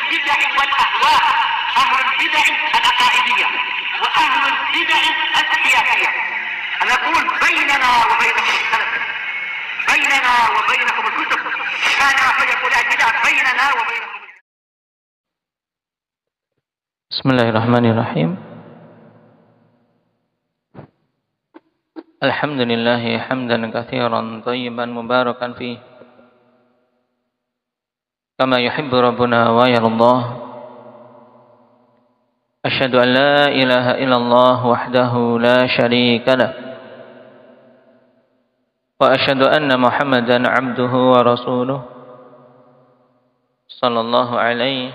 البدع والأهواء، أهل البدع العقائدية وأهل البدع السياسية. أنا أقول بيننا وبينكم السلف، بيننا وبينكم الكتب، كان فيقول البدع بيننا وبينكم. Bismillahirrahmanirrahim. Alhamdulillah hamdan katsiran thayyiban mubarakan fihi kama yuhibbu rabbuna wa yardah. Asyhadu an la ilaha illallah wahdahu la syarika lah wa asyhadu anna Muhammadan abduhu wa rasuluh sallallahu alaihi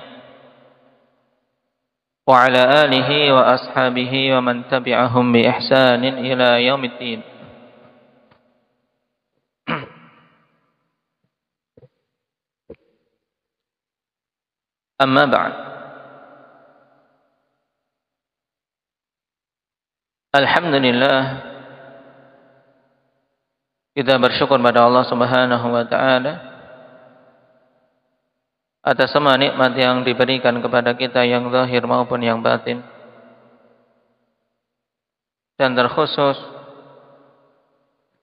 wa ala alihi wa ashabihi wa man tabi'ahum bi ihsanin ila yaumiddin. Amma ba'd. Alhamdulillah, kita bersyukur pada Allah Subhanahu wa taala atas semua nikmat yang diberikan kepada kita yang zahir maupun yang batin. Dan terkhusus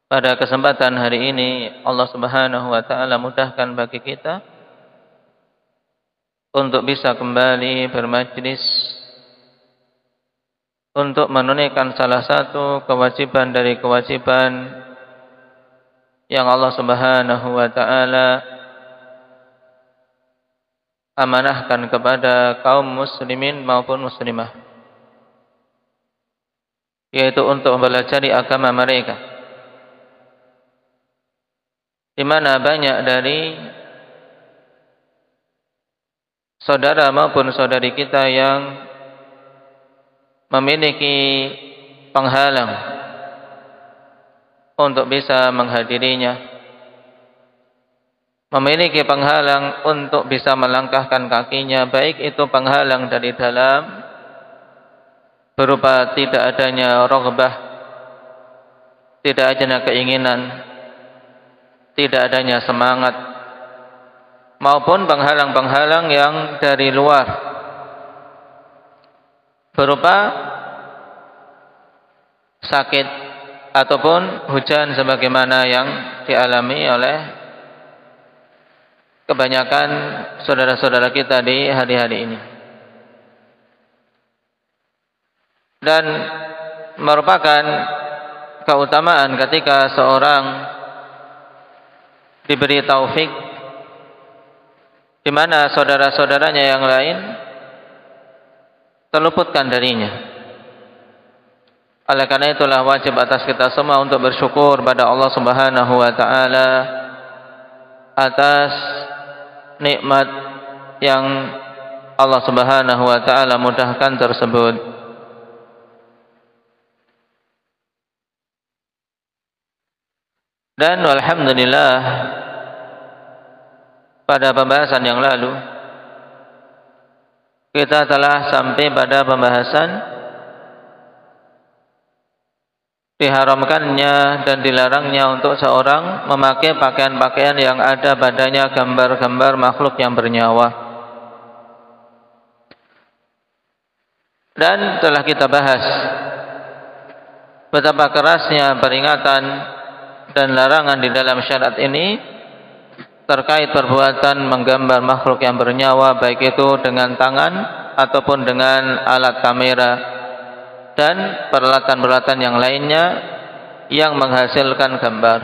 pada kesempatan hari ini Allah Subhanahu wa taala mudahkan bagi kita untuk bisa kembali bermajlis untuk menunaikan salah satu kewajiban dari kewajiban yang Allah Subhanahu wa taala amanahkan kepada kaum muslimin maupun muslimah, yaitu untuk mempelajari agama mereka, di mana banyak dari saudara maupun saudari kita yang memiliki penghalang untuk bisa menghadirinya, memiliki penghalang untuk bisa melangkahkan kakinya, baik itu penghalang dari dalam berupa tidak adanya raghbah, tidak adanya keinginan, tidak adanya semangat, maupun penghalang-penghalang yang dari luar berupa sakit ataupun hujan sebagaimana yang dialami oleh kebanyakan saudara-saudara kita di hari-hari ini. Dan merupakan keutamaan ketika seorang diberi taufik di mana saudara-saudaranya yang lain terluputkan darinya. Oleh karena itulah wajib atas kita semua untuk bersyukur pada Allah Subhanahu wa taala atas nikmat yang Allah Subhanahu wa taala mudahkan tersebut. Dan alhamdulillah, pada pembahasan yang lalu kita telah sampai pada pembahasan diharamkannya dan dilarangnya untuk seorang memakai pakaian-pakaian yang ada padanya gambar-gambar makhluk yang bernyawa. Dan telah kita bahas betapa kerasnya peringatan dan larangan di dalam syariat ini terkait perbuatan menggambar makhluk yang bernyawa, baik itu dengan tangan ataupun dengan alat kamera dan peralatan-peralatan yang lainnya yang menghasilkan gambar.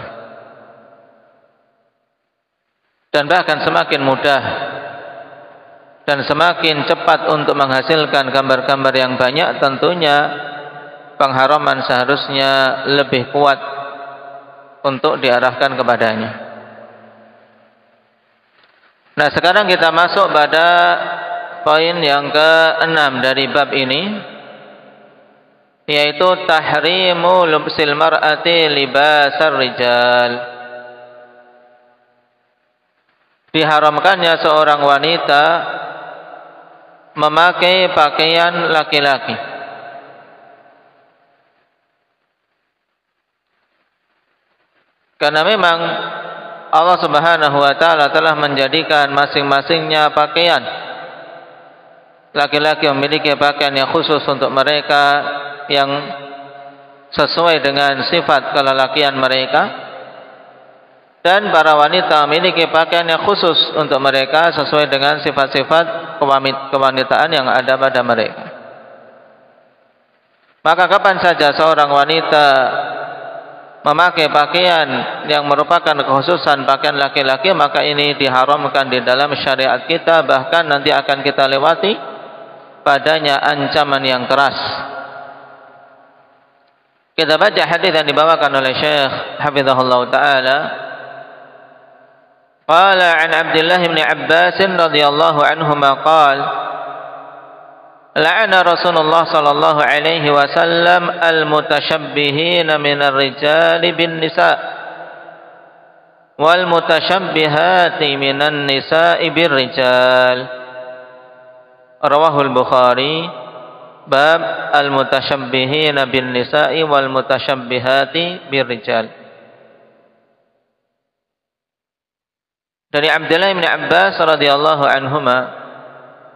Dan bahkan semakin mudah dan semakin cepat untuk menghasilkan gambar-gambar yang banyak, tentunya pengharaman seharusnya lebih kuat untuk diarahkan kepadanya. Nah, sekarang kita masuk pada poin yang ke-6 dari bab ini, yaitu tahrimu lubsil mar'ati libasar rijal. Diharamkannya seorang wanita memakai pakaian laki-laki. Karena memang Allah Subhanahu wa taala telah menjadikan masing-masingnya pakaian laki-laki memiliki pakaian yang khusus untuk mereka yang sesuai dengan sifat kelelakian mereka, dan para wanita memiliki pakaian yang khusus untuk mereka sesuai dengan sifat-sifat kewanitaan yang ada pada mereka. Maka kapan saja seorang wanita memakai pakaian yang merupakan kekhususan pakaian laki-laki, maka ini diharamkan di dalam syariat kita, bahkan nanti akan kita lewati padanya ancaman yang keras. Kita baca hadis yang dibawakan oleh Syekh hafizahullah taala. Qala an Abdullah bin Abbas radhiyallahu anhuma qala la'ana Rasulullah sallallahu alaihi wasallam al-mutasyabbihina minar rijali bin nisa wal mutasyabbihati minan nisa'i bir rijal. Rawahul Bukhari. Bab al-mutasyabbihina bin nisa'i wal mutasyabbihati bir rijal. Dari Abdullah bin Abbas radhiyallahu anhuma,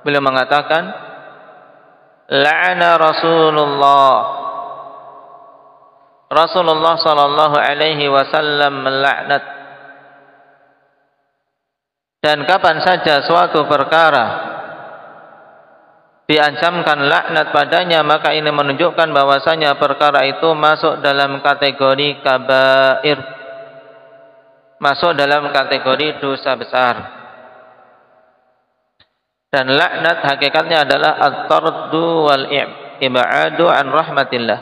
beliau mengatakan, la'ana Rasulullah sallallahu alaihi wasallam melaknat. Dan kapan saja suatu perkara diancamkan laknat padanya, maka ini menunjukkan bahwasanya perkara itu masuk dalam kategori kabair, masuk dalam kategori dosa besar. Dan laknat hakikatnya adalah at-tardu wal ib'adu an rahmatillah,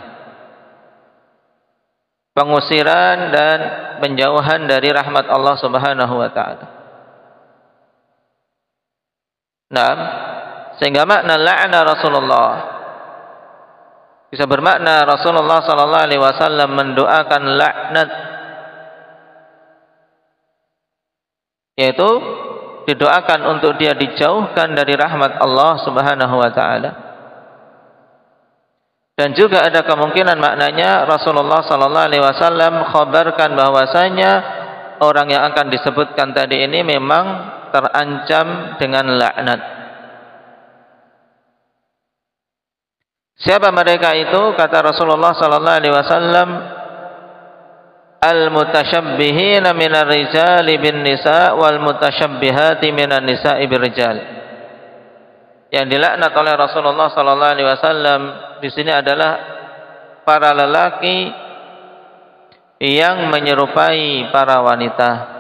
pengusiran dan penjauhan dari rahmat Allah Subhanahu wa taala. Nah, sehingga makna la'ana Rasulullah bisa bermakna Rasulullah sallallahu alaihi wasallam mendoakan laknat, yaitu didoakan untuk dia dijauhkan dari rahmat Allah Subhanahu wa taala. Dan juga ada kemungkinan maknanya Rasulullah sallallahu alaihi wasallam khabarkan bahwasanya orang yang akan disebutkan tadi ini memang terancam dengan laknat. Siapa mereka itu? Kata Rasulullah sallallahu alaihi wasallam, al-mutasyabbihina minar rijali bin nisa wal mutasyabbihati minan nisa'i bir rijal. Yang dilaknat oleh Rasulullah sallallahu alaihi wasallam di sini adalah para lelaki yang menyerupai para wanita.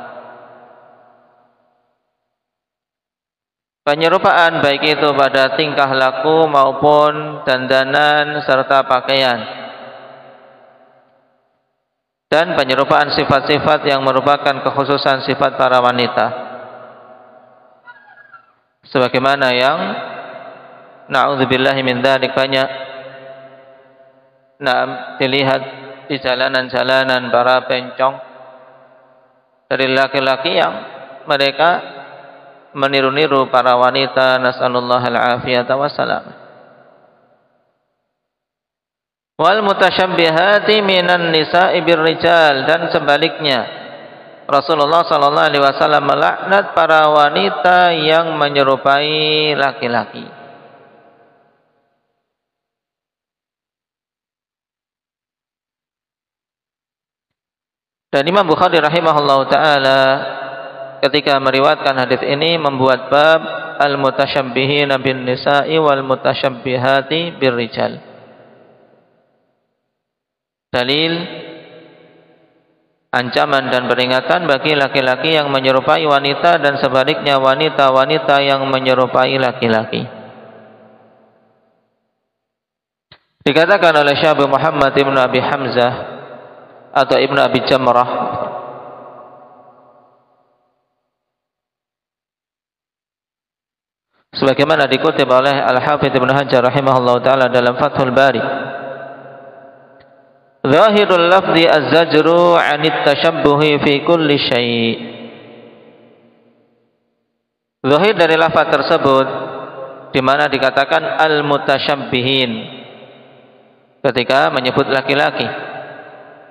Penyerupaan baik itu pada tingkah laku maupun dandanan serta pakaian. Dan penyerupaan sifat-sifat yang merupakan kekhususan sifat para wanita. Sebagaimana yang na'udzubillahi min dzalik banyak dilihat di jalanan-jalanan para bencong dari laki-laki yang mereka meniru-niru para wanita, nas'alullah al-afiyata wassalam. Wal mutasyabbihati minan nisa'i bir rijal, dan sebaliknya Rasulullah sallallahu alaihi wasallam melaknat para wanita yang menyerupai laki-laki. Dan Imam Bukhari rahimahullahu taala ketika meriwayatkan hadis ini membuat bab al-mutasyabbihina bin nisa'i wal mutasyabbihati bir rijal. Dalil ancaman dan peringatan bagi laki-laki yang menyerupai wanita dan sebaliknya wanita-wanita yang menyerupai laki-laki. Dikatakan oleh Syekh Muhammad ibn Abi Hamzah atau Ibn Abi Jamrah, sebagaimana dikutip oleh Al-Hafidz Ibnu Hajar rahimahullah taala dalam Fathul Bari, zahirul lafzi az-zajru 'anit tashabbuhi fi kulli syai'. Zahir dari lafaz tersebut di mana dikatakan al-mutasyabbihin ketika menyebut laki-laki,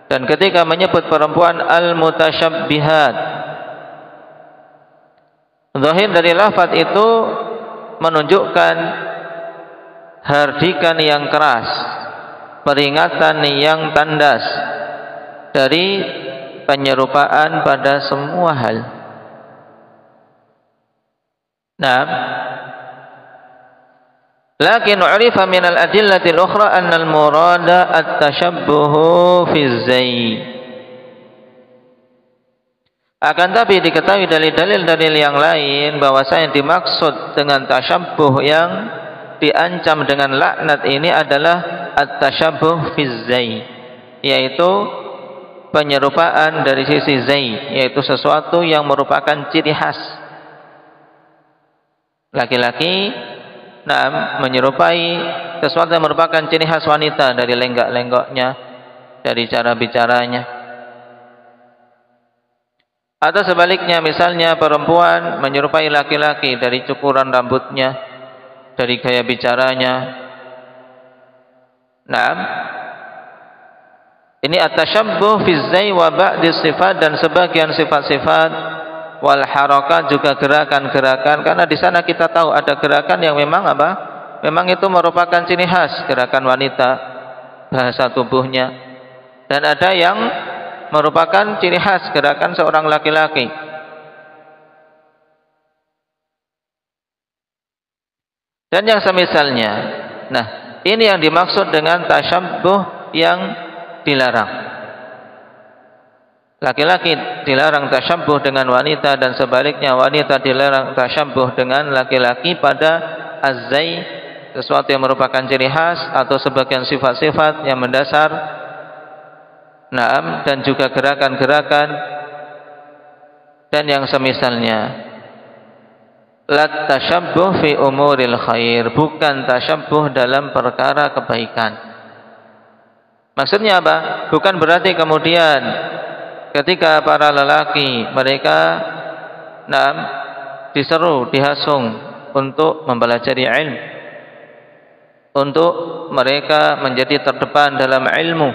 dan ketika menyebut perempuan al-mutasyabbihat. Zahir dari lafaz itu menunjukkan hardikan yang keras, peringatan yang tandas dari penyerupaan pada semua hal. Nah, lakin urifa min al-adillati al-ukhra anna al-murada at-tashabbuhu fi zai. Akan tapi diketahui dari dalil-dalil yang lain bahwasanya dimaksud dengan tasyabbuh yang diancam dengan laknat ini adalah at-tashabbuh fi zai, yaitu penyerupaan dari sisi zai, yaitu sesuatu yang merupakan ciri khas laki-laki, menyerupai sesuatu yang merupakan ciri khas wanita, dari lenggak-lenggoknya, dari cara bicaranya. Atau sebaliknya, misalnya perempuan menyerupai laki-laki dari cukuran rambutnya, dari gaya bicaranya. Ini at-tashabbuh fi zai wa ba'di sifat, dan sebagian sifat-sifat, wal harakat, juga gerakan-gerakan, karena di sana kita tahu ada gerakan yang memang apa? Memang itu merupakan ciri khas gerakan wanita, bahasa tubuhnya, dan ada yang merupakan ciri khas gerakan seorang laki-laki. Dan yang semisalnya. Nah, ini yang dimaksud dengan tasyabbuh yang dilarang. Laki-laki dilarang tasyabbuh dengan wanita, dan sebaliknya wanita dilarang tasyabbuh dengan laki-laki pada az-zai, sesuatu yang merupakan ciri khas atau sebagian sifat-sifat yang mendasar. Dan juga gerakan-gerakan dan yang semisalnya. La tasyabbuh fi umuril khair, bukan tasyabbuh dalam perkara kebaikan. Maksudnya apa? Bukan berarti kemudian ketika para lelaki mereka diseru, dihasung untuk mempelajari ilmu, untuk mereka menjadi terdepan dalam ilmu,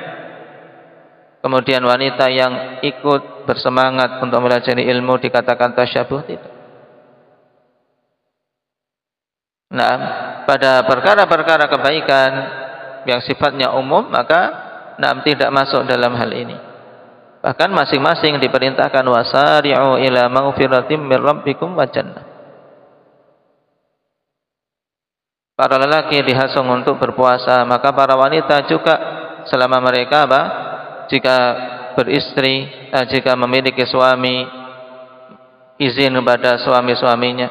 kemudian wanita yang ikut bersemangat untuk mempelajari ilmu dikatakan tasyabuh? Tidak. Pada perkara-perkara kebaikan yang sifatnya umum, maka tidak masuk dalam hal ini. Bahkan masing-masing diperintahkan wasari'u ila maghfiratim mir rabbikum wa jannah. Para lelaki dihasung untuk berpuasa, maka para wanita juga selama mereka jika beristri, jika memiliki suami, izin kepada suami-suaminya.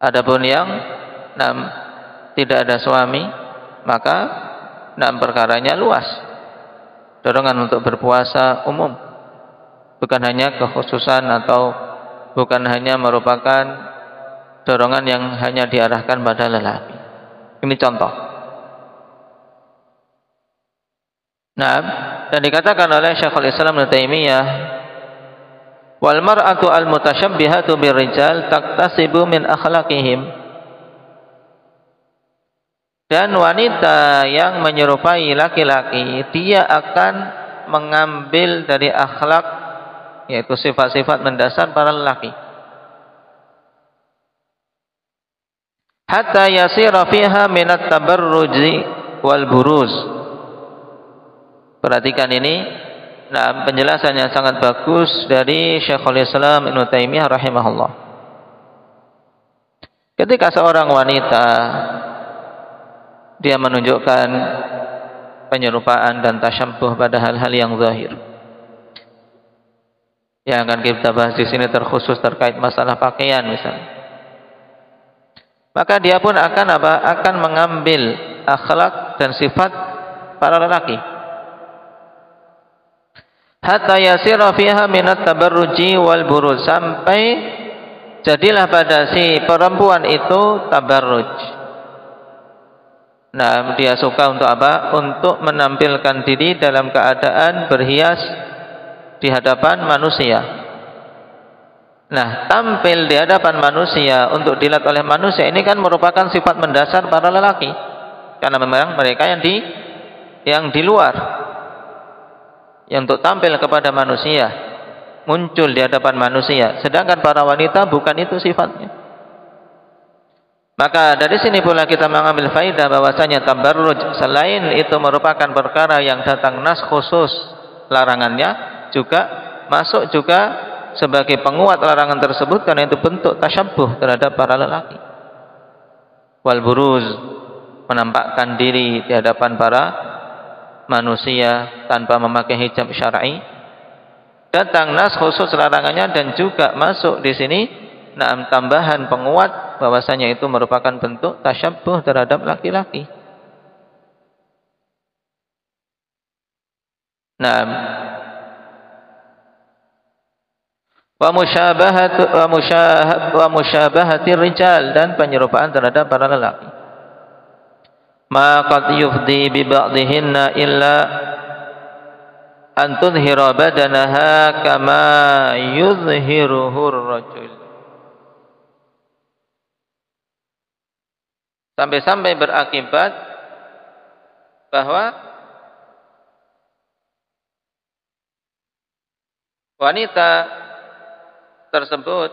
Adapun yang tidak ada suami, maka perkaranya luas. Dorongan untuk berpuasa umum, bukan hanya kekhususan atau bukan hanya merupakan dorongan yang hanya diarahkan pada lelaki. Ini contoh. Dan dikatakan oleh Syekhul Islam Ibnu Taimiyah, wal mar'atu al mutasyabbihatu birrijal taktasibu min akhlaqihim. Dan wanita yang menyerupai laki-laki, dia akan mengambil dari akhlak, yaitu sifat-sifat mendasar para lelaki. Hatta yasira fiha minat tabarruji wal buruz. Perhatikan ini, penjelasan yang sangat bagus dari Syekhul Islam Ibnu Taimiyah rahimahullah. Ketika seorang wanita dia menunjukkan penyerupaan dan tasyabbuh pada hal-hal yang zahir. Yang akan kita bahas di sini terkhusus terkait masalah pakaian misalnya. Maka dia pun akan akan mengambil akhlak dan sifat para lelaki. Hatta yasira fiha minat tabarruji wal buruz, sampai jadilah pada si perempuan itu tabarruj. Dia suka untuk apa? Untuk menampilkan diri dalam keadaan berhias di hadapan manusia. Tampil di hadapan manusia untuk dilihat oleh manusia, ini kan merupakan sifat mendasar para lelaki. Karena memang mereka yang di luar, yang untuk tampil kepada manusia, muncul di hadapan manusia. Sedangkan para wanita bukan itu sifatnya. Maka dari sini pula kita mengambil faidah bahwasanya tabarruj selain itu merupakan perkara yang datang nas khusus larangannya, juga masuk juga sebagai penguat larangan tersebut karena itu bentuk tasyabbuh terhadap para lelaki. Wal buruz, menampakkan diri di hadapan para manusia tanpa memakai hijab syar'i. Datang nas khusus larangannya dan juga masuk di sini tambahan penguat bahwasanya itu merupakan bentuk tasyabbuh terhadap laki-laki. Naam. Wa musyabahatir rijal, dan penyerupaan terhadap para lelaki. Ma qad yufdi bi ba'dihinna illa an tudhira badanaha kama yuzhiruhu ar-rajul. Sampai-sampai berakibat bahwa wanita tersebut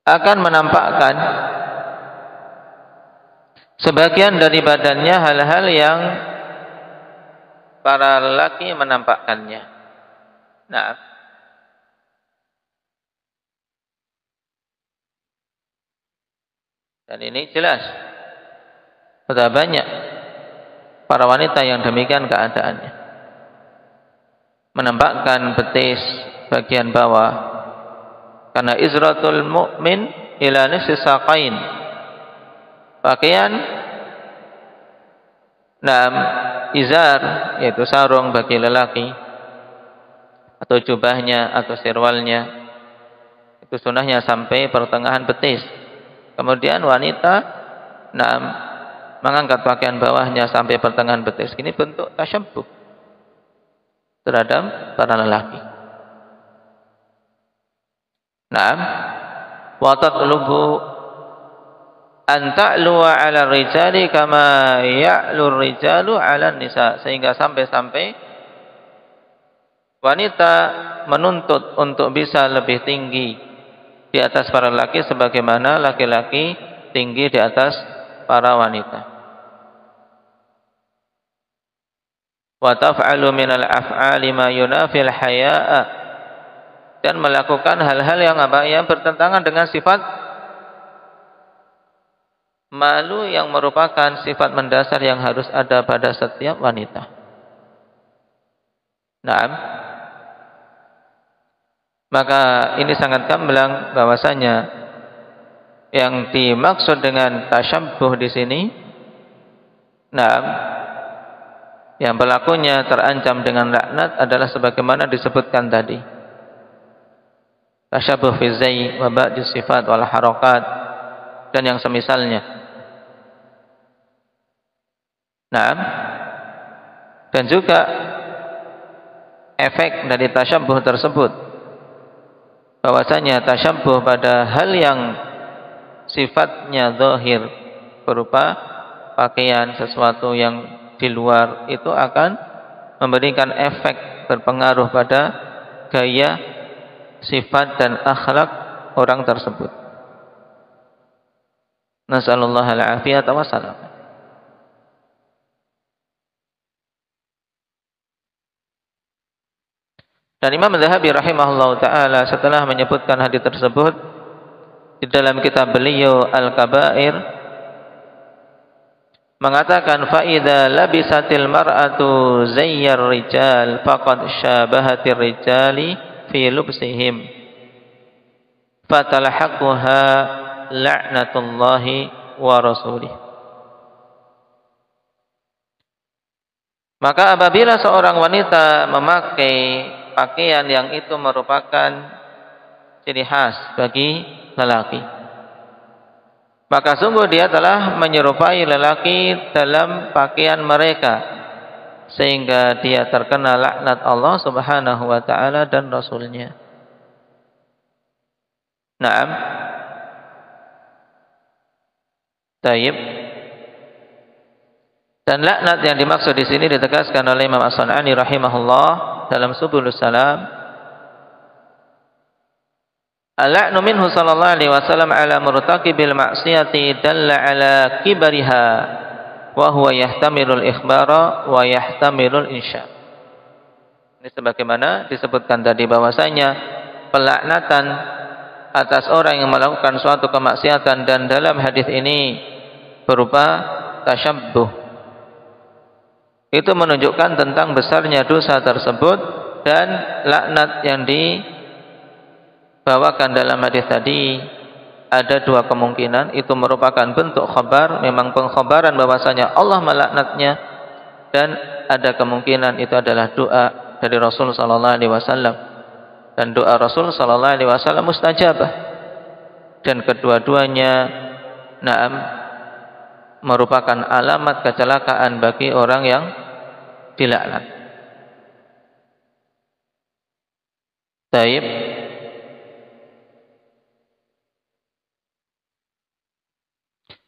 akan menampakkan sebagian dari badannya hal-hal yang para lelaki menampakkannya. Nah, dan ini jelas sudah banyak para wanita yang demikian keadaannya, menampakkan betis bagian bawah karena izratul mu'min ila nisfi saqain, pakaian izar yaitu sarung bagi lelaki atau jubahnya atau sirwalnya itu sunahnya sampai pertengahan betis. Kemudian wanita mengangkat pakaian bawahnya sampai pertengahan betis. Ini bentuk tasyabbuh terhadap para lelaki. Wa tatlubu an ta'luwa 'ala rijali kama ya'lu rijalu 'ala nisa, sehingga sampai-sampai wanita menuntut untuk bisa lebih tinggi di atas para laki sebagaimana laki-laki tinggi di atas para wanita. Wa taf'alu minal af'ali ma yunafil haya'a, dan melakukan hal-hal yang bertentangan dengan sifat malu yang merupakan sifat mendasar yang harus ada pada setiap wanita. Naam. Maka ini sangat gamblang bahwasanya yang dimaksud dengan tasyabbuh di sini, yang pelakunya terancam dengan laknat adalah sebagaimana disebutkan tadi. Tasyabbuh fi zai wa ba'di sifat wal harakat dan yang semisalnya. Dan juga efek dari tasyabbuh tersebut, bahwasanya tasyabbuh pada hal yang sifatnya zahir berupa pakaian, sesuatu yang di luar, itu akan memberikan efek berpengaruh pada gaya, sifat dan akhlak orang tersebut. Nasallallahu al-afiyata wassalam. Dan Imam Zahabi rahimahullah ta'ala setelah menyebutkan hadis tersebut di dalam kitab beliau Al-Kabair mengatakan, fa'idha labisatil mar'atu zayyar rijal faqad syabahatir rijali fi lubsihim fatalhaquha la'natullahi wa rasulih. Maka apabila seorang wanita memakai pakaian yang itu merupakan ciri khas bagi lelaki, maka sungguh dia telah menyerupai lelaki dalam pakaian mereka, sehingga dia terkena laknat Allah Subhanahu wa ta'ala dan Rasulnya. Naam. Taib. Dan laknat yang dimaksud di sini ditegaskan oleh Imam As-San'ani rahimahullah dalam Subulus Salam, Al-la'nu minhu sallallahu alaihi wasallam ala murtaqibil ma'siyati dalla ala kibariha wa huwa yahtamilul ikhbara wa yahtamilul insya. Ini sebagaimana disebutkan tadi bahwasanya pelaknatan atas orang yang melakukan suatu kemaksiatan, dan dalam hadis ini berupa tasyabbuh, itu menunjukkan tentang besarnya dosa tersebut, dan laknat yang dibawakan dalam hadis tadi ada dua kemungkinan. Itu merupakan bentuk khabar, memang pengkhabaran bahwasanya Allah melaknatnya, dan ada kemungkinan itu adalah doa dari Rasul sallallahu alaihi wasallam, dan doa Rasul sallallahu alaihi wasallam mustajabah, dan kedua-duanya merupakan alamat kecelakaan bagi orang yang dilaknat. Taib.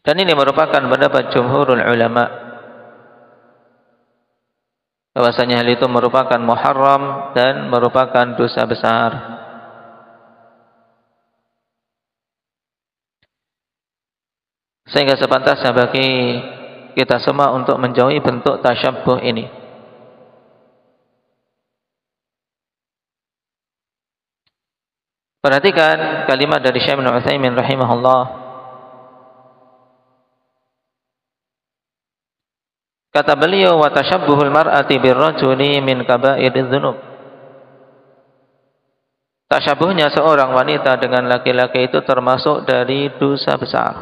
Dan ini merupakan pendapat jumhurul ulama bahwasanya hal itu merupakan muharram dan merupakan dosa besar. Sehingga sepantasnya bagi kita semua untuk menjauhi bentuk tasyabbuh ini. Perhatikan kalimat dari Syekh Ibnu Utsaimin rahimahullah. Kata beliau, wa tashabbuhul mar'ati birrajuli min kaba'iriz dzunub. Tasyabuhnya seorang wanita dengan laki-laki itu termasuk dari dosa besar.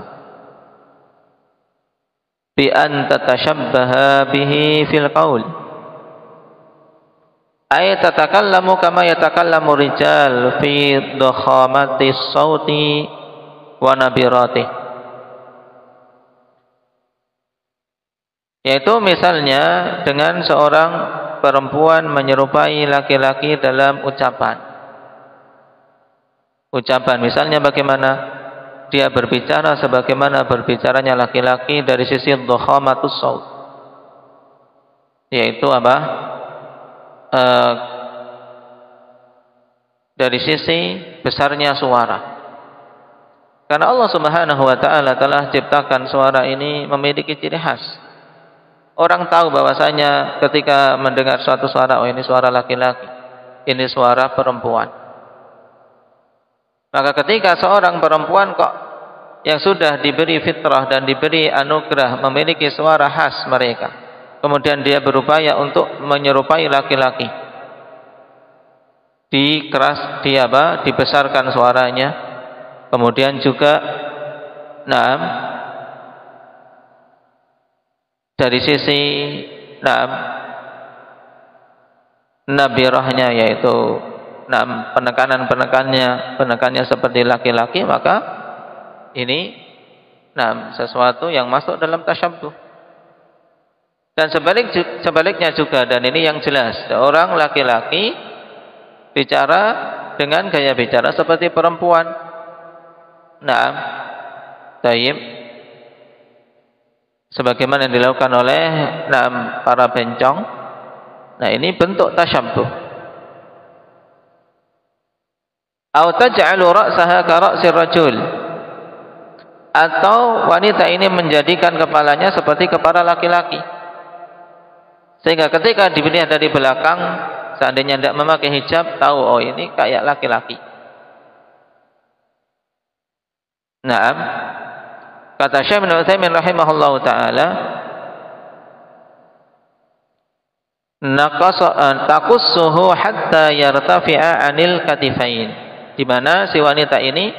Bi an tatashabbaha bihi fil qaul. Ay tatakallamu kama yatakallamu rijal fi dhakhamatis sauti wa nabiratih. Yaitu misalnya dengan seorang perempuan menyerupai laki-laki dalam ucapan. Ucapan misalnya bagaimana dia berbicara sebagaimana berbicaranya laki-laki dari sisi dhakhamatus saut. Yaitu apa? Dari sisi besarnya suara. Karena Allah Subhanahu wa taala telah ciptakan suara ini memiliki ciri khas. Orang tahu bahwasanya ketika mendengar suatu suara, oh ini suara laki-laki, ini suara perempuan. Maka ketika seorang perempuan kok yang sudah diberi fitrah dan diberi anugerah memiliki suara khas mereka, kemudian dia berupaya untuk menyerupai laki-laki, dibesarkan suaranya, kemudian juga dari sisi nabirahnya, yaitu penekannya seperti laki-laki, maka ini sesuatu yang masuk dalam tasyabbuh. Dan sebaliknya juga, dan ini yang jelas, seorang laki-laki bicara dengan gaya bicara seperti perempuan. Tayyib. Sebagaimana yang dilakukan oleh para bencong. Nah, ini bentuk tasyabbuh. Au taj'alu ra'saha ka ra'sir rajul. Atau wanita ini menjadikan kepalanya seperti kepala laki-laki. Sehingga ketika dilihat dari belakang, seandainya tidak memakai hijab, tahu oh ini kayak laki-laki. Kata Syekh Ibnu Utsaimin rahimahullahu taala, taqussuhu hatta yartafi'a 'anil katifain, di mana si wanita ini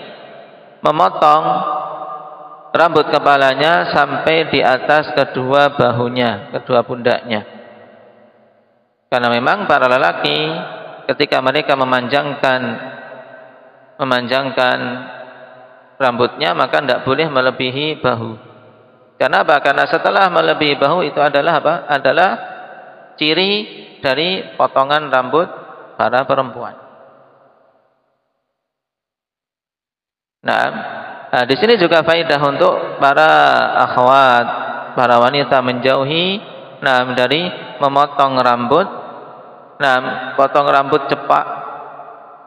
memotong rambut kepalanya sampai di atas kedua bahunya, kedua pundaknya. Karena memang para lelaki ketika mereka memanjangkan rambutnya, maka tidak boleh melebihi bahu. Karena apa? Karena setelah melebihi bahu itu adalah apa? Adalah ciri dari potongan rambut para perempuan. Di sini juga faedah untuk para akhwat, para wanita menjauhi dari memotong rambut, potong rambut cepak,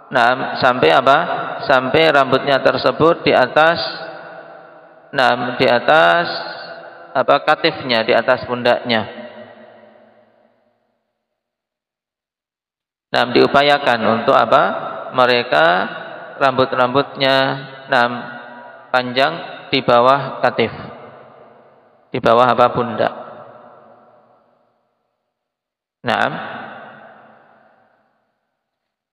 Nah, sampai apa? Sampai rambutnya tersebut di atas, nah, di atas apa? Katifnya, di atas pundaknya. Nah, diupayakan untuk apa? Mereka rambut-rambutnya, nah, panjang di bawah katif, di bawah apa? Pundak. Naam.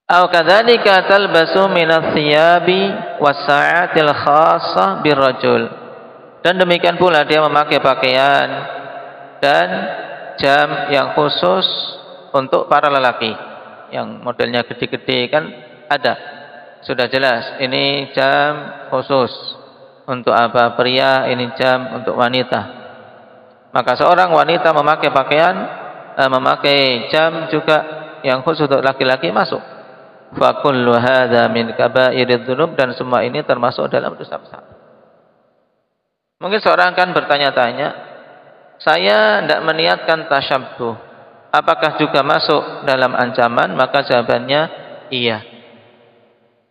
Aw kadzalika talbasu minats thiyabi was-sa'atil khassah birrajul. Dan demikian pula dia memakai pakaian dan jam yang khusus untuk para lelaki. Yang modelnya gede-gede kan ada. Sudah jelas, ini jam khusus untuk apa? Pria, ini jam untuk wanita. Maka seorang wanita memakai pakaian, memakai jam juga yang khusus untuk laki-laki masuk. Fa kullu hadza min kaba'iridzunub, dan semua ini termasuk dalam dosa besar. Mungkin seorang kan bertanya-tanya, saya tidak meniatkan tasyabbuh, apakah juga masuk dalam ancaman? Maka jawabannya iya.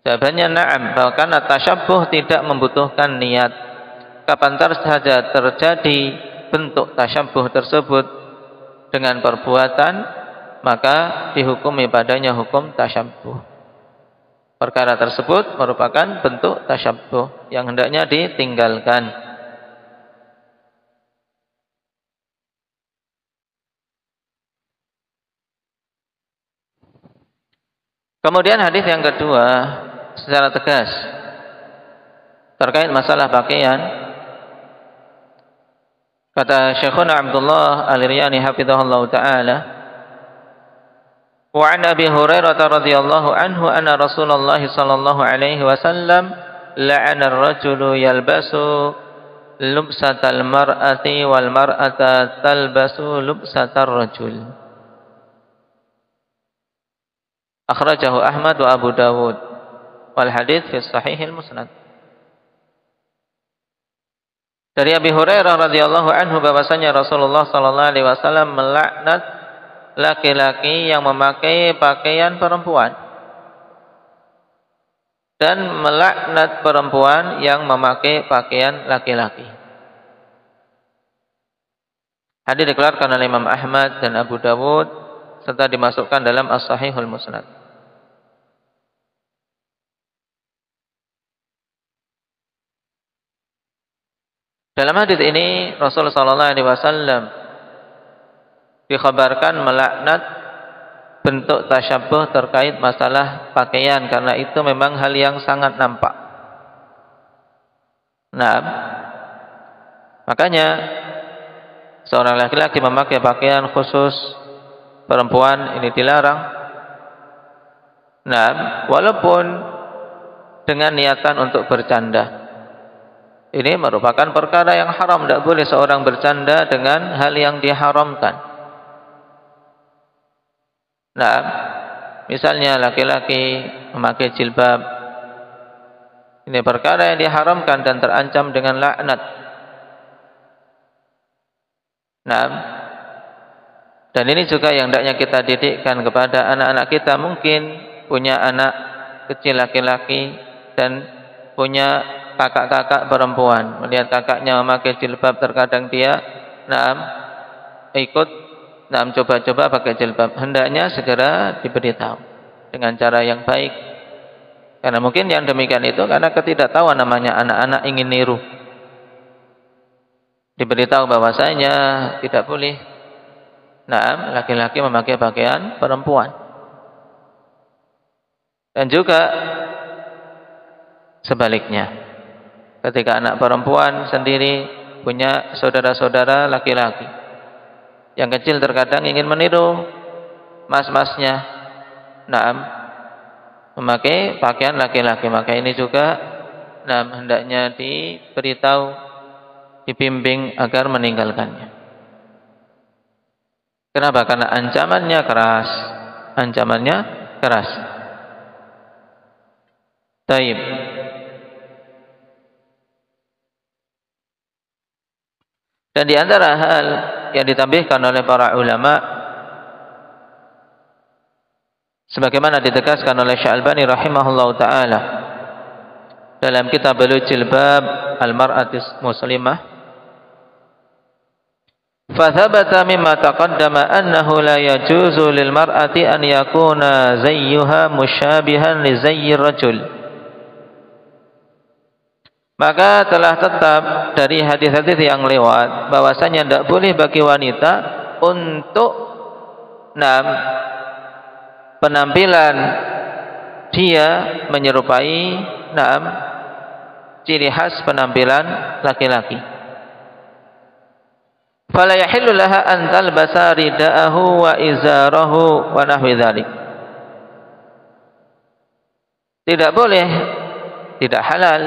Jawabannya na'am, bahkan tasyabbuh tidak membutuhkan niat. Kapan saja terjadi bentuk tasyabbuh tersebut dengan perbuatan, maka dihukumi padanya hukum tasyabbuh. Perkara tersebut merupakan bentuk tasyabbuh yang hendaknya ditinggalkan. Kemudian hadis yang kedua secara tegas terkait masalah pakaian, kata Syekhuna Abdullah Al-Riyani hafizahullah ta'ala, wa an Abi Hurairah radhiyallahu anhu anna Rasulullah sallallahu alaihi wasallam la'ana ar-rajulu yalbasu lubsatal mar'ati wal mar'ata talbasu lubsatar rajul. Akhrajahu Ahmad wa Abu Dawud wal hadits fi Sahihil Musnad. Dari Abi Hurairah radhiyallahu anhu bahwasanya Rasulullah sallallahu alaihi wasallam melaknat laki-laki yang memakai pakaian perempuan dan melaknat perempuan yang memakai pakaian laki-laki. Hadis dikeluarkan oleh Imam Ahmad dan Abu Dawud serta dimasukkan dalam As-Sahihul Musnad. Dalam hadis ini Rasulullah sallallahu alaihi wasallam dikhabarkan melaknat bentuk tasyabbuh terkait masalah pakaian, karena itu memang hal yang sangat nampak. Nah, makanya seorang laki-laki memakai pakaian khusus, perempuan ini dilarang. Nah, walaupun dengan niatan untuk bercanda, ini merupakan perkara yang haram. Tidak boleh seorang bercanda dengan hal yang diharamkan. Nah, misalnya laki-laki memakai jilbab, ini perkara yang diharamkan dan terancam dengan laknat. Nah, dan ini juga yang hendaknya kita didikkan kepada anak-anak kita. Mungkin punya anak kecil laki-laki dan punya kakak-kakak perempuan. Melihat kakaknya memakai jilbab, terkadang dia ikut coba-coba pakai jilbab. Hendaknya segera diberitahu dengan cara yang baik. Karena mungkin yang demikian itu karena ketidaktahuan, namanya anak-anak ingin niru. Diberitahu bahwasanya tidak boleh laki-laki memakai pakaian perempuan. Dan juga sebaliknya, ketika anak perempuan sendiri punya saudara-saudara laki-laki, yang kecil terkadang ingin meniru mas-masnya, memakai pakaian laki-laki, maka ini juga hendaknya diberitahu, dibimbing agar meninggalkannya. Kenapa? Karena ancamannya keras. Ancamannya keras. Taib. Dan di antara hal yang ditambahkan oleh para ulama, sebagaimana ditegaskan oleh Syekh Albani rahimahullahu taala dalam kitab Jilbab al-mar'atis muslimah, fathabata mimma taqaddama annahu la yajuzu lil mar'ati an yakuna zayyuha musyabihan li zayyir rajul. Maka telah tetap dari hadis-hadis yang lewat bahwasanya tidak boleh bagi wanita untuk penampilan dia menyerupai ciri khas penampilan laki-laki. Fala yahillu laha an talbasa ridaahu wa izarahu wa nahwi dzalik. Tidak boleh, tidak halal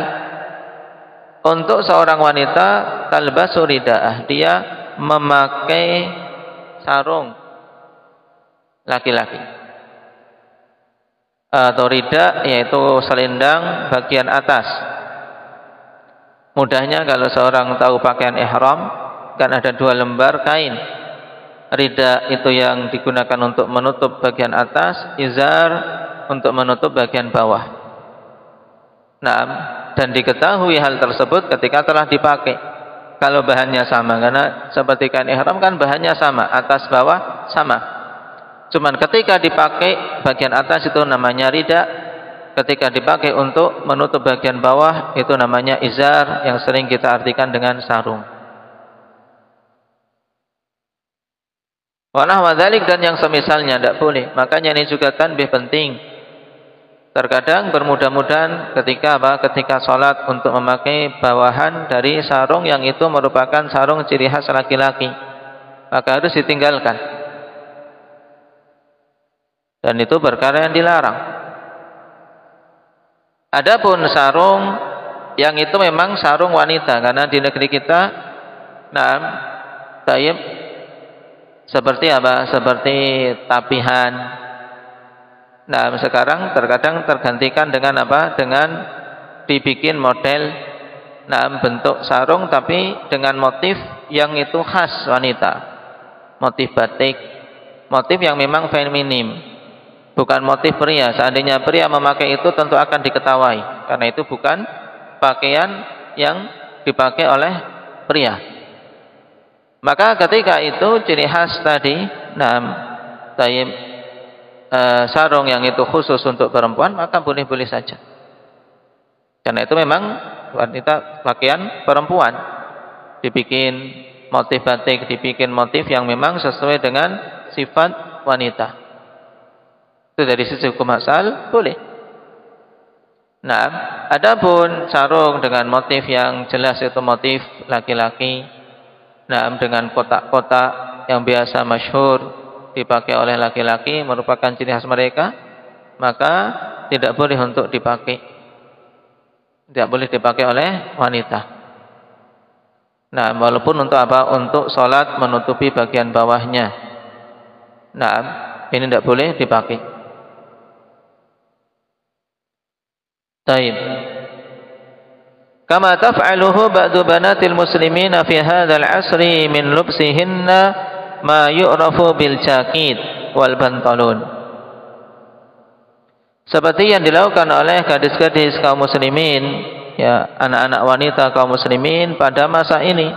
untuk seorang wanita talbasu ridaah, dia memakai sarung laki-laki atau rida, yaitu selendang bagian atas. Mudahnya kalau seorang tahu pakaian ihram, kan ada 2 lembar kain. Rida itu yang digunakan untuk menutup bagian atas, izar untuk menutup bagian bawah. Dan diketahui hal tersebut ketika telah dipakai. Kalau bahannya sama, karena seperti kain ihram kan bahannya sama, atas bawah sama. Cuman ketika dipakai bagian atas itu namanya rida, ketika dipakai untuk menutup bagian bawah itu namanya izar, yang sering kita artikan dengan sarung. Wa nahwa dzalik, dan yang semisalnya tidak boleh. Makanya ini juga tanbih penting. Terkadang bermudah-mudahan ketika sholat untuk memakai bawahan dari sarung yang itu merupakan sarung ciri khas laki-laki, maka harus ditinggalkan. Dan itu perkara yang dilarang. Adapun sarung yang itu memang sarung wanita, karena di negeri kita seperti apa? Seperti tapihan. Sekarang terkadang tergantikan dengan apa? Dengan dibikin model bentuk sarung tapi dengan motif yang itu khas wanita. Motif batik, motif yang memang feminim, bukan motif pria. Seandainya pria memakai itu tentu akan diketahui, karena itu bukan pakaian yang dipakai oleh pria. Maka ketika itu ciri khas tadi, sarung yang itu khusus untuk perempuan, maka boleh-boleh saja. Karena itu memang wanita pakaian perempuan, dibikin motif batik, dibikin motif yang memang sesuai dengan sifat wanita. Itu dari sisi hukum asal boleh. Adapun sarung dengan motif yang jelas itu motif laki-laki, dengan kotak-kotak yang biasa masyhur dipakai oleh laki-laki, merupakan ciri khas mereka, maka tidak boleh untuk dipakai. Tidak boleh dipakai oleh wanita. Walaupun untuk apa? Untuk sholat menutupi bagian bawahnya. Ini tidak boleh dipakai. Taib. Kama taf'aluhu ba'du banatil muslimina fi hadzal 'asri min lubsihinna ma yu'rafu bil jakit wal bantalun. Seperti yang dilakukan oleh gadis-gadis kaum muslimin, ya, anak-anak wanita kaum muslimin pada masa ini,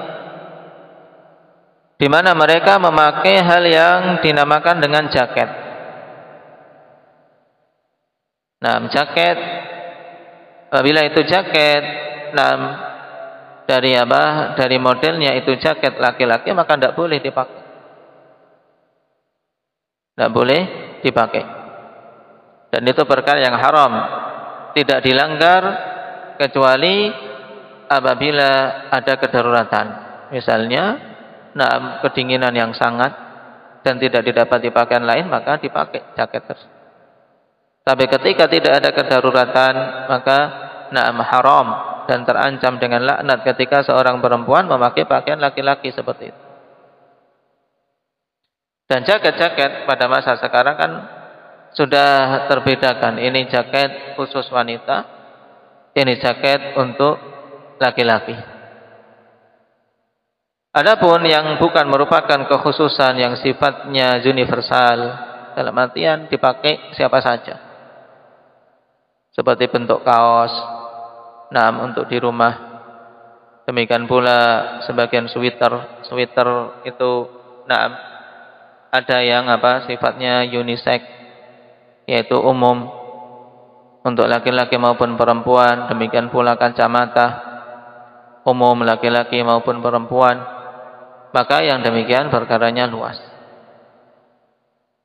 di mana mereka memakai hal yang dinamakan dengan jaket. Jaket, apabila itu jaket, dari apa? Dari modelnya itu jaket laki-laki, maka tidak boleh dipakai. Tidak boleh dipakai. Dan itu perkara yang haram, tidak dilanggar kecuali apabila ada kedaruratan. Misalnya, kedinginan yang sangat dan tidak didapati pakaian lain, maka dipakai jaket tersebut. Tapi ketika tidak ada kedaruratan, maka haram dan terancam dengan laknat ketika seorang perempuan memakai pakaian laki-laki seperti itu. Dan jaket-jaket pada masa sekarang kan sudah terbedakan. Ini jaket khusus wanita, ini jaket untuk laki-laki. Adapun yang bukan merupakan kekhususan yang sifatnya universal, dalam artian dipakai siapa saja. Seperti bentuk kaos, untuk di rumah. Demikian pula sebagian sweater itu, ada yang sifatnya unisex, yaitu umum untuk laki-laki maupun perempuan. Demikian pula kacamata umum laki-laki maupun perempuan. Maka yang demikian perkaranya luas.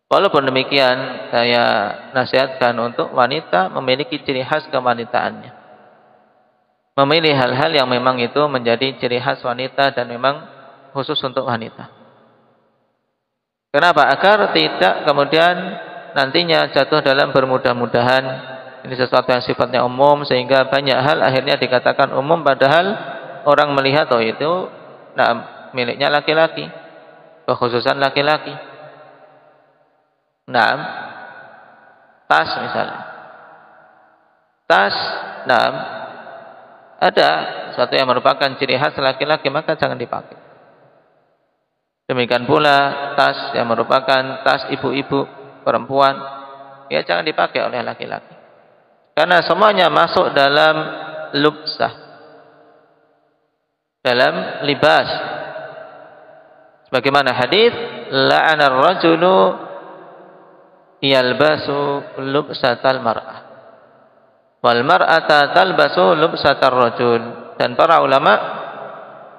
Walaupun demikian, saya nasihatkan untuk wanita memiliki ciri khas kewanitaannya. Memilih hal-hal yang memang itu menjadi ciri khas wanita dan memang khusus untuk wanita. Kenapa? Agar tidak kemudian nantinya jatuh dalam bermudah-mudahan. Ini sesuatu yang sifatnya umum, sehingga banyak hal akhirnya dikatakan umum, padahal orang melihat itu miliknya laki-laki, kekhususan laki-laki. Tas misalnya. Tas, ada sesuatu yang merupakan ciri khas laki-laki, maka jangan dipakai. Demikian pula tas yang merupakan tas ibu-ibu perempuan, ya jangan dipakai oleh laki-laki. Karena semuanya masuk dalam lubsah, dalam libas. Sebagaimana hadis, la'ana ar-rajulu yalbasu lubsatal mar'ah wal mar'ata talbasu lubsatar rajul. Dan para ulama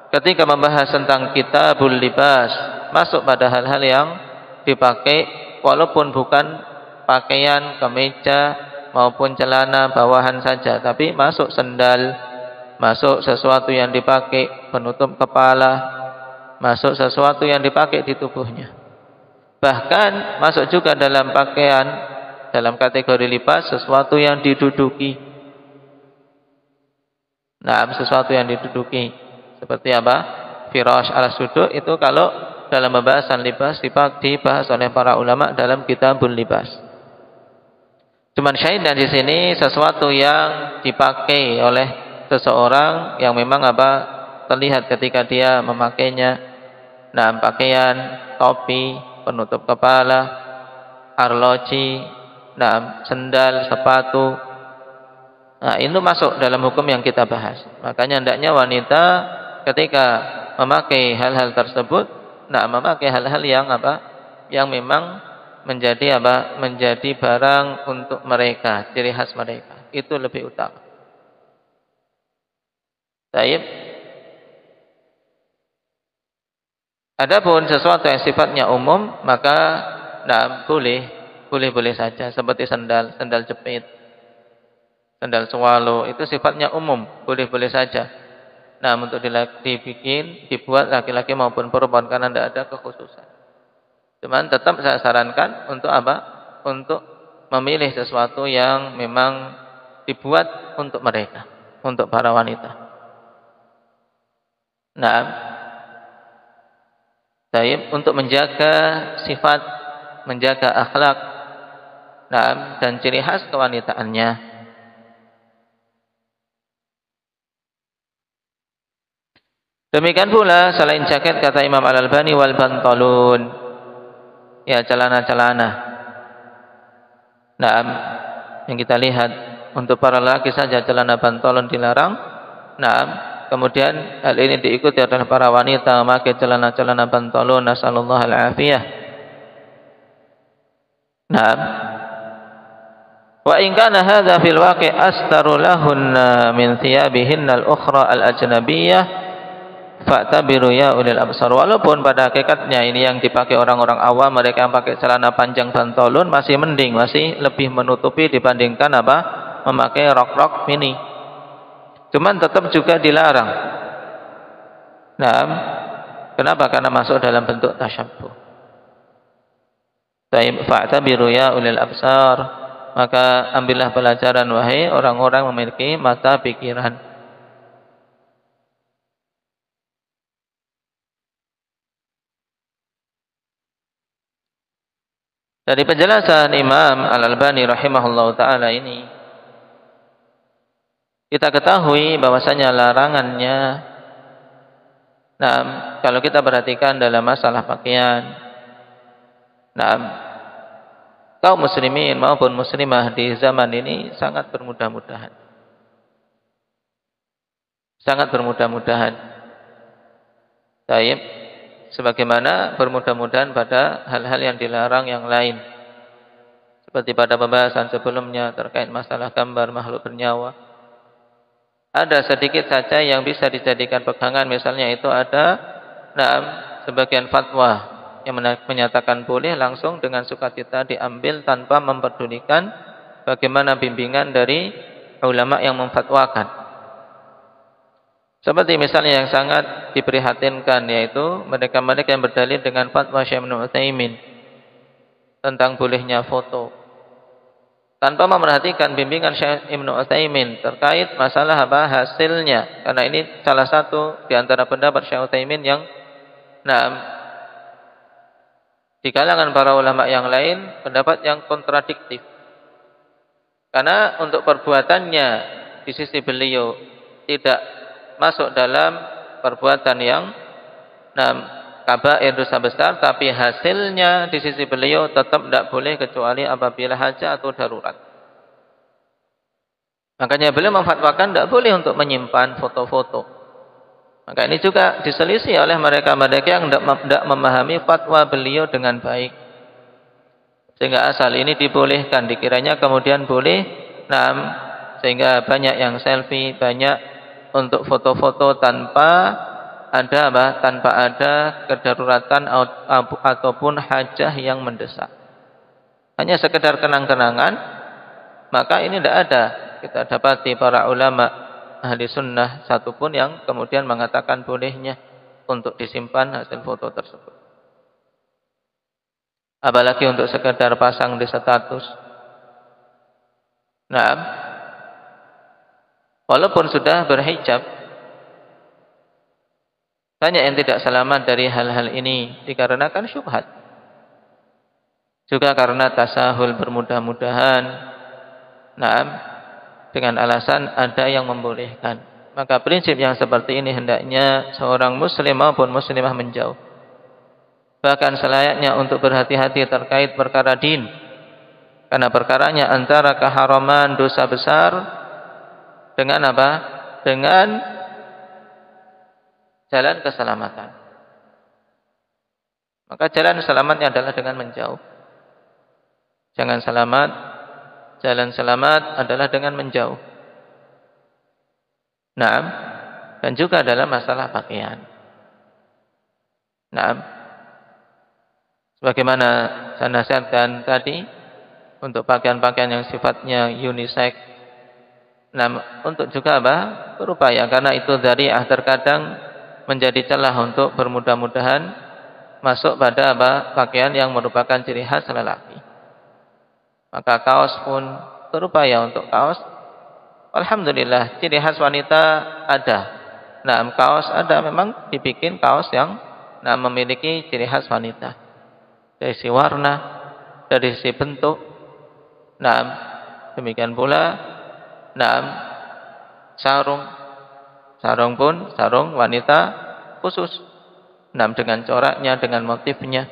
ketika membahas tentang kitabul libas masuk pada hal-hal yang dipakai walaupun bukan pakaian, kemeja maupun celana bawahan saja, tapi masuk sendal, masuk sesuatu yang dipakai penutup kepala, masuk sesuatu yang dipakai di tubuhnya. Bahkan masuk juga dalam pakaian, dalam kategori libas, sesuatu yang diduduki. Sesuatu yang diduduki. Seperti firash ala suduk, itu kalau dalam pembahasan libas dibahas oleh para ulama dalam kitabul libas. Cuman syahidnya di sini sesuatu yang dipakai oleh seseorang yang memang terlihat ketika dia memakainya. Pakaian, topi, penutup kepala, arloji, sendal, sepatu. Itu masuk dalam hukum yang kita bahas. Makanya hendaknya wanita ketika memakai hal-hal tersebut, memakai hal-hal yang memang menjadi menjadi barang untuk mereka, ciri khas mereka. Itu lebih utama. Baik. Adapun sesuatu yang sifatnya umum, maka boleh saja, seperti sendal jepit, sendal swallow, itu sifatnya umum, boleh saja. Untuk dibuat laki-laki maupun perempuan, karena tidak ada kekhususan. Cuman tetap saya sarankan untuk Untuk memilih sesuatu yang memang dibuat untuk mereka, untuk para wanita. Untuk menjaga sifat, menjaga akhlak, dan ciri khas kewanitaannya. Demikian pula selain jaket, kata Imam Al-Albani, wal bantalun, ya celana-celana. Yang kita lihat untuk para laki saja celana bantalun dilarang. Kemudian hal ini diikuti oleh para wanita memakai celana-celana bantalun, nasallallahu al-afiyah. Wa in kana hadza fil waqi' astaru lahunna min thiyabihinna al-ukhra al-ajnabiyyah fa'tabiru ya ulil absar. Walaupun pada hakikatnya ini yang dipakai orang-orang awam, mereka yang pakai celana panjang bantalun masih mending, masih lebih menutupi dibandingkan memakai rok-rok mini. Cuman tetap juga dilarang. Kenapa? Karena masuk dalam bentuk tasyabbuh. Fa'tabiru ya ulil absar. Maka ambillah pelajaran wahai orang-orang memiliki mata pikiran. Dari penjelasan Imam Al-Albani rahimahullah ta'ala ini, kita ketahui bahwasanya larangannya, kalau kita perhatikan dalam masalah pakaian, kaum muslimin maupun muslimah di zaman ini sangat bermudah-mudahan. Sangat bermudah-mudahan. Taib, sebagaimana bermudah-mudahan pada hal-hal yang dilarang yang lain. Seperti pada pembahasan sebelumnya terkait masalah gambar makhluk bernyawa. Ada sedikit saja yang bisa dijadikan pegangan, misalnya itu ada sebagian fatwa yang menyatakan boleh langsung dengan sukacita diambil tanpa memperdulikan bagaimana bimbingan dari ulama yang memfatwakan. Seperti misalnya yang sangat diprihatinkan, yaitu mereka-mereka yang berdalil dengan fatwa Syekh Ibnu Utsaimin tentang bolehnya foto, tanpa memerhatikan bimbingan Syekh Ibnu Utsaimin terkait masalah apa hasilnya. Karena ini salah satu di antara pendapat Syekh Utsaimin yang di kalangan para ulama yang lain pendapat yang kontradiktif. Karena untuk perbuatannya di sisi beliau tidak masuk dalam perbuatan yang kabair, dosa besar, tapi hasilnya di sisi beliau tetap tidak boleh kecuali apabila hajat atau darurat. Makanya beliau memfatwakan tidak boleh untuk menyimpan foto-foto. Maka ini juga diselisih oleh mereka-mereka yang tidak memahami fatwa beliau dengan baik. Sehingga asal ini dibolehkan, dikiranya kemudian boleh, sehingga banyak yang selfie, banyak untuk foto-foto tanpa ada kedaruratan ataupun hajah yang mendesak. Hanya sekedar kenang-kenangan, maka ini tidak ada. Kita dapati para ulama ahli sunnah satupun yang kemudian mengatakan bolehnya untuk disimpan hasil foto tersebut. Apalagi untuk sekedar pasang di status. Walaupun sudah berhijab, banyak yang tidak selamat dari hal-hal ini dikarenakan syubhat. Juga karena tasahul bermudah-mudahan. Dengan alasan ada yang membolehkan. Maka prinsip yang seperti ini hendaknya seorang muslim maupun muslimah menjauh. Bahkan selayaknya untuk berhati-hati terkait perkara din. Karena perkaranya antara keharaman dosa besar dengan apa? Dengan jalan keselamatan. Maka jalan selamatnya adalah dengan menjauh. Jalan selamat adalah dengan menjauh. Dan juga dalam masalah pakaian. Sebagaimana saya nasihatkan tadi, untuk pakaian-pakaian yang sifatnya unisex, untuk juga berupaya, karena itu dzari'ah terkadang menjadi celah untuk bermudah-mudahan masuk pada pakaian yang merupakan ciri khas lelaki. Maka kaos pun berupaya untuk kaos. Alhamdulillah ciri khas wanita ada. Kaos ada, memang dibikin kaos yang memiliki ciri khas wanita. Dari sisi warna, dari sisi bentuk. Demikian pula sarung pun sarung wanita khusus. Dengan coraknya, dengan motifnya.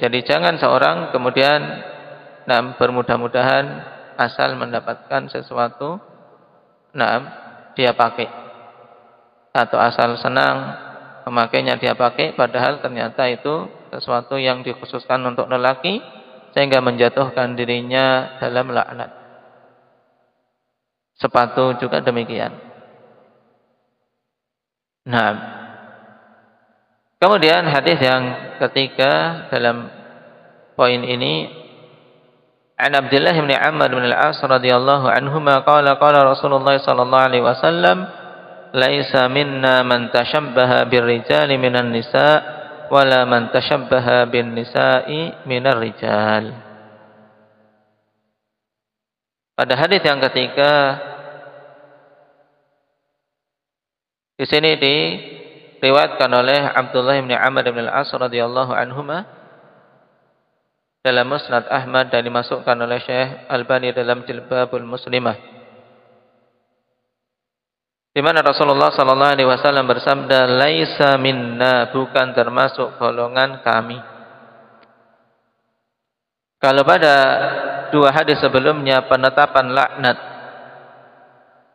Jadi jangan seorang kemudian bermudah-mudahan asal mendapatkan sesuatu dia pakai, atau asal senang memakainya dia pakai, padahal ternyata itu sesuatu yang dikhususkan untuk lelaki sehingga menjatuhkan dirinya dalam laknat. Sepatu juga demikian. Kemudian hadis yang ketiga dalam poin ini, an Abdullah bin Amr bin Al-As radhiyallahu anhuma qala Rasulullah sallallahu alaihi wasallam, laisa minna man tashabbaha birrijali minan nisa wala man tashabbaha bin nisa'i minar rijal. Pada hadis yang ketiga, di sini diriwayatkan oleh Abdullah bin Amr bin Al-As radhiyallahu anhuma dalam Musnad Ahmad dan dimasukkan oleh Syekh Albani dalam Jilbabul Muslimah. di mana Rasulullah sallallahu alaihi wasallam bersabda, "Laisa minna," bukan termasuk golongan kami. Kalau pada dua hadis sebelumnya penetapan laknat,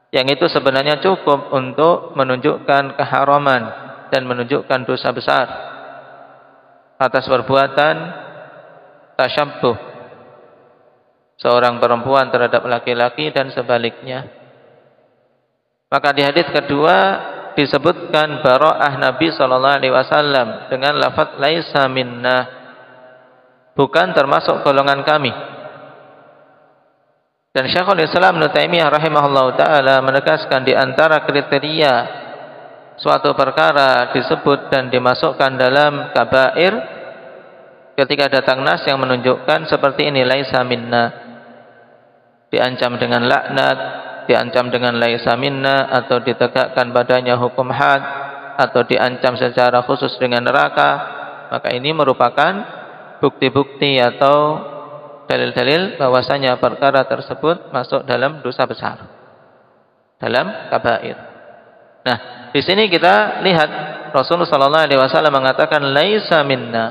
yang itu sebenarnya cukup untuk menunjukkan keharaman dan menunjukkan dosa besar atas perbuatan tasyabbuh seorang perempuan terhadap laki-laki dan sebaliknya. Maka di hadis kedua disebutkan bara'ah Nabi sallallahu alaihi wasallam dengan lafaz laisa minna, bukan termasuk golongan kami. Dan Syekhul Islam Ibnu Taimiyah rahimahullahu taala menegaskan di antara kriteria suatu perkara disebut dan dimasukkan dalam kabair ketika datang nas yang menunjukkan seperti ini, laisa minna, diancam dengan laknat, diancam dengan laisa minna, atau ditegakkan padanya hukum had, atau diancam secara khusus dengan neraka, maka ini merupakan bukti-bukti atau dalil-dalil bahwasanya perkara tersebut masuk dalam dosa besar, dalam kabair. Nah, di sini kita lihat Rasulullah sallallahu alaihi wasallam mengatakan laisa minna,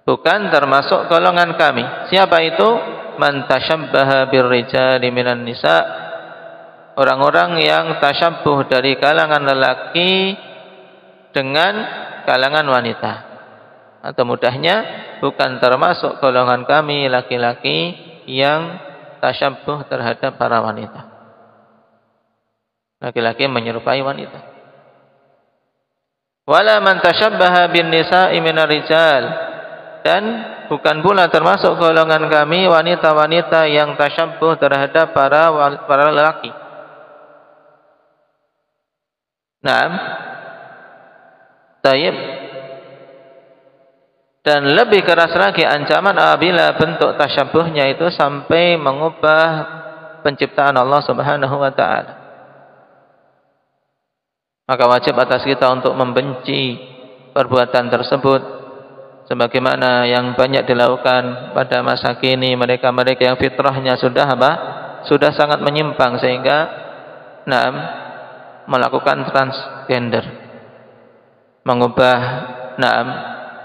bukan termasuk golongan kami. Siapa itu? Man tasyabbaha birrijali minan nisa, orang-orang yang tasyabbuh dari kalangan lelaki dengan kalangan wanita. Atau mudahnya, bukan termasuk golongan kami laki-laki yang tasyabbuh terhadap para wanita. Laki-laki menyerupai wanita. Wala man tasyabbaha bin nisa'i minar rijal, dan bukan pula termasuk golongan kami wanita-wanita yang tasyabbuh terhadap para lelaki. Naam. Tayyib. Dan lebih keras lagi ancaman apabila bentuk tasyabbuhnya itu sampai mengubah penciptaan Allah Subhanahu wa taala. Maka wajib atas kita untuk membenci perbuatan tersebut, sebagaimana yang banyak dilakukan pada masa kini mereka-mereka yang fitrahnya sudah sudah sangat menyimpang sehingga melakukan transgender, mengubah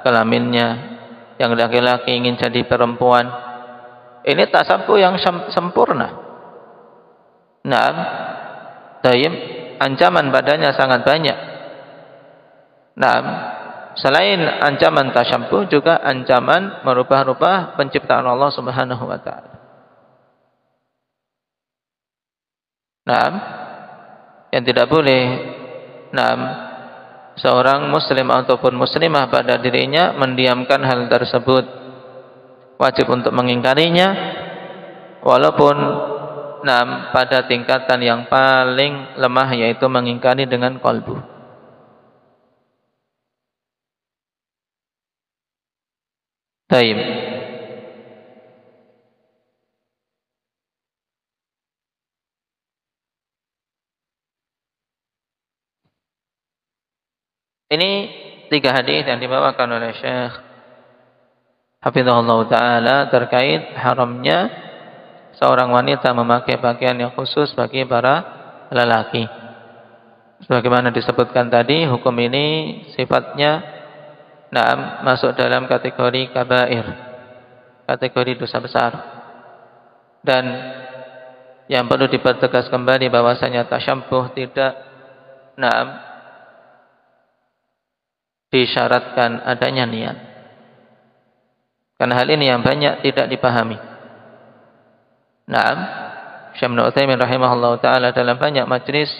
kelaminnya, yang laki-laki ingin jadi perempuan. Ini tasabbuh yang sempurna. Tayyib, ancaman badannya sangat banyak. Selain ancaman tasyabbuh, juga ancaman merubah-rubah penciptaan Allah Subhanahu wa taala. Yang tidak boleh seorang muslim ataupun muslimah pada dirinya mendiamkan hal tersebut. Wajib untuk mengingkarinya, walaupun pada tingkatan yang paling lemah, yaitu mengingkari dengan qalbu. Taib. Ini 3 hadis yang dibawakan oleh Syekh Hafizahullah Ta'ala terkait haramnya seorang wanita memakai pakaian yang khusus bagi para lelaki. Sebagaimana disebutkan tadi, hukum ini sifatnya masuk dalam kategori kabair, kategori dosa besar. Dan yang perlu dipertegas kembali bahwasanya tasyabbuh tidak disyaratkan adanya niat. Karena hal ini yang banyak tidak dipahami. Syekh Ibnu Utsaimin rahimahullah taala dalam banyak majlis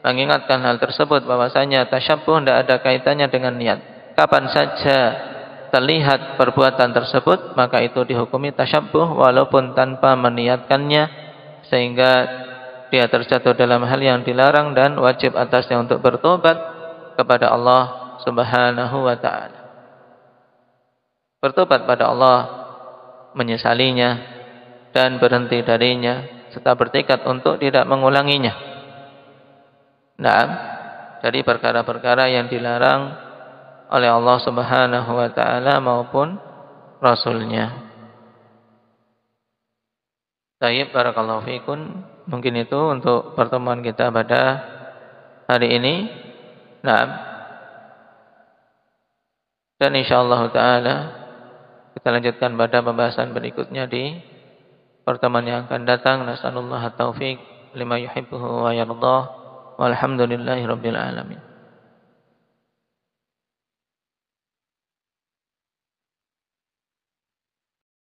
mengingatkan hal tersebut, bahwasanya tasyabbuh tidak ada kaitannya dengan niat. Kapan saja terlihat perbuatan tersebut, maka itu dihukumi tasyabbuh walaupun tanpa meniatkannya, sehingga dia terjatuh dalam hal yang dilarang dan wajib atasnya untuk bertobat kepada Allah Subhanahu wa ta'ala. Bertobat pada Allah, menyesalinya dan berhenti darinya, serta bertekad untuk tidak mengulanginya. Dari perkara-perkara yang dilarang oleh Allah Subhanahu wa ta'ala maupun Rasulnya. Baik, barakallahu fikum. Mungkin itu untuk pertemuan kita pada hari ini. Nah, dan insyaallah taala kita lanjutkan pada pembahasan berikutnya di pertemuan yang akan datang. Nasallallahu taufik lima yuhibbuhu wa yardah. Walhamdulillahirabbil alamin.